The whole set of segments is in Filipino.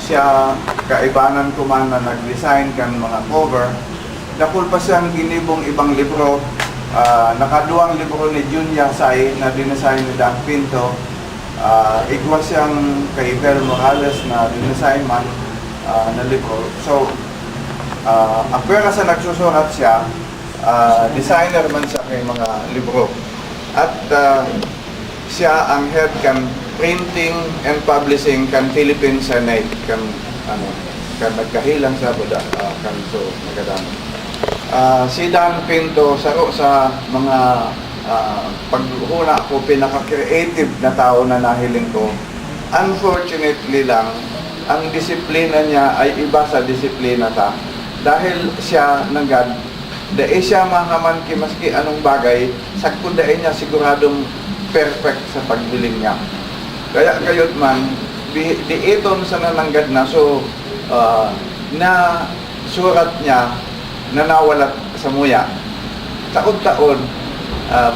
Siya kaibanan ko man na nag-design kan mga cover. Dakul pa siyang ginibong ibang libro. Nakaduang libro ni Junya Sai na dinesign ni Dan Pinto. Igwa siyang kay Bel Morales na dinesign man na libro. So, apera sa nagsusurat siya, designer man siya kay mga libro. At siya ang head kan printing and publishing kan Philippine Senate kan nagkahilang sa Buda kan so nagadami. Si Dan Pinto sa mga paghuna ko pinaka-creative na tao na nahiling ko. Unfortunately lang, ang disiplina niya ay iba sa disiplina ta. Dahil siya nagad, dahil siya mahaman ki maski anong bagay, sakto dahil niya siguradong perfect sa pagbiling niya. Kaya kayot man, di iton sa nananggad na, so na surat niya na nawalat sa muya. Taon-taon,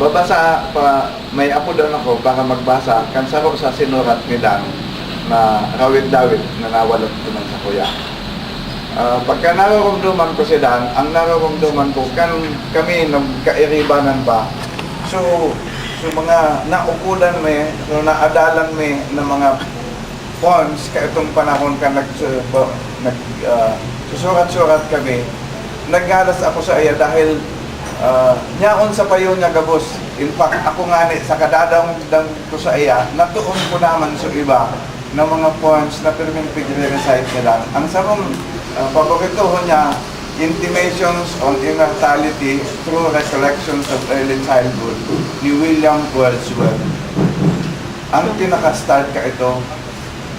babasa pa, may apo doon ako baka magbasa, kansaro sa sinurat ni Dan na rawid-dawid na nawalat naman sa kuya. Pagka nararamdaman ko si Dan, ang nararamdaman ko, kami nagkairibanan ba, so mga naukulan may, so naadalan may ng mga fonts, ka itong panahon ka susurat-surat kami, naggalas ako sa iya dahil nyaon sa payo niya gabos. In fact, ako nga sa kadadang ko sa iya, natuon ko naman sa iba ng mga fonts na pirming pigre-recite nila. Ang sarong paborito ho niya, Intimations on Immortality Through Recollections of Early Childhood ni William Wordsworth. Ang pinaka-start ka ito,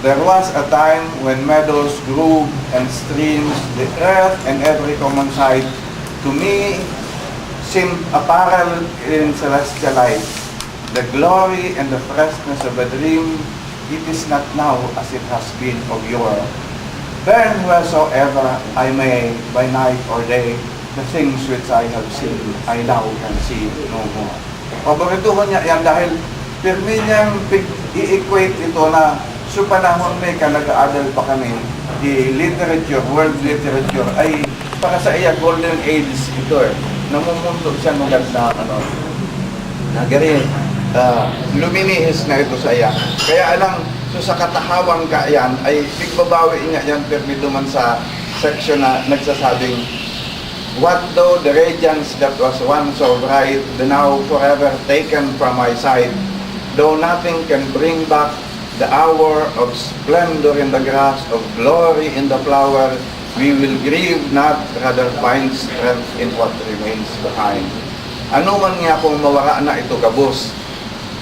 there was a time when meadows grew and streams, the earth and every common sight, to me seemed apparel in celestial light. The glory and the freshness of a dream, it is not now as it has been of yore. Then wheresoever I may, by night or day, the things which I have seen, I now can see no more. Paborituhan niya yan dahil pirmi niyang i-equate ito na sa panahon may nag-aadal pa kami, the literature, world literature, ay para sa iya golden age ito eh. Namumuntog siya ng ganda, luminihis na ito sa iya. Kaya alang, so sa katahawang kaayan ay bigbabawi niya yan permito man sa section na nagsasabing, what though the radiance that was once so bright, the now forever taken from my sight, though nothing can bring back the hour of splendor in the grass, of glory in the flower, we will grieve not, rather find strength in what remains behind. Ano man nga kung mawara na ito gabos,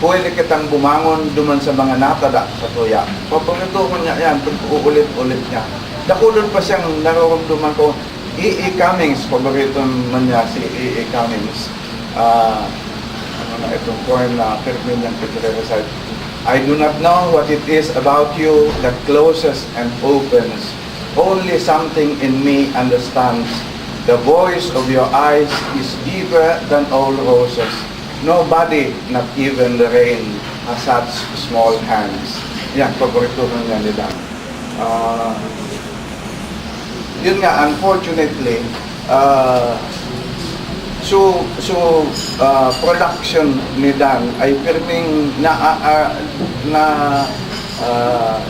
pwede kitang bumangon duman sa mga natada sa tuya. Paborito ko niya yan, uulit-ulit niya. Dakulon pa siyang nararamdaman ko, E.E. Cummings, paborito man niya si E.E. Cummings. Itong poem na termin niyang pagre-recite. I do not know what it is about you that closes and opens. Only something in me understands. The voice of your eyes is deeper than all roses. Nobody, not even the rain, has such small hands. Yan, paborito niya nila. Yun nga, unfortunately, production ni Dan ay pirming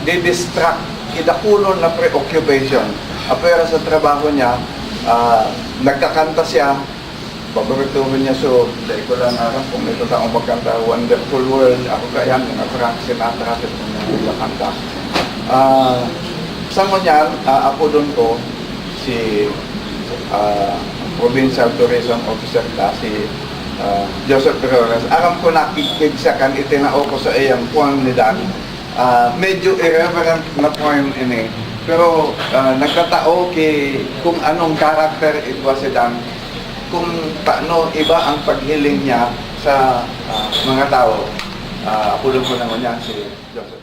di-distract, idakulon na preoccupation. Apera sa trabaho niya, nagkakanta siya, paborituhin niya, so dahil ko lang alam kung ito taong magkanta, Wonderful World, ako kaya yung Frank Sinatra, kung nagkakanta. Sa ngunyan, ako doon ko, si Provincial Tourism Officer ka, si Joseph Perales. Aram ko nakikigsakan, itinao ko sa iyang poem ni Dan. Medyo irreverent na poem ini. Pero nagkatao kung anong karakter ito si Dan, kung paano iba ang paghiling niya sa mga tao. Apulong ko naman yan si Joseph.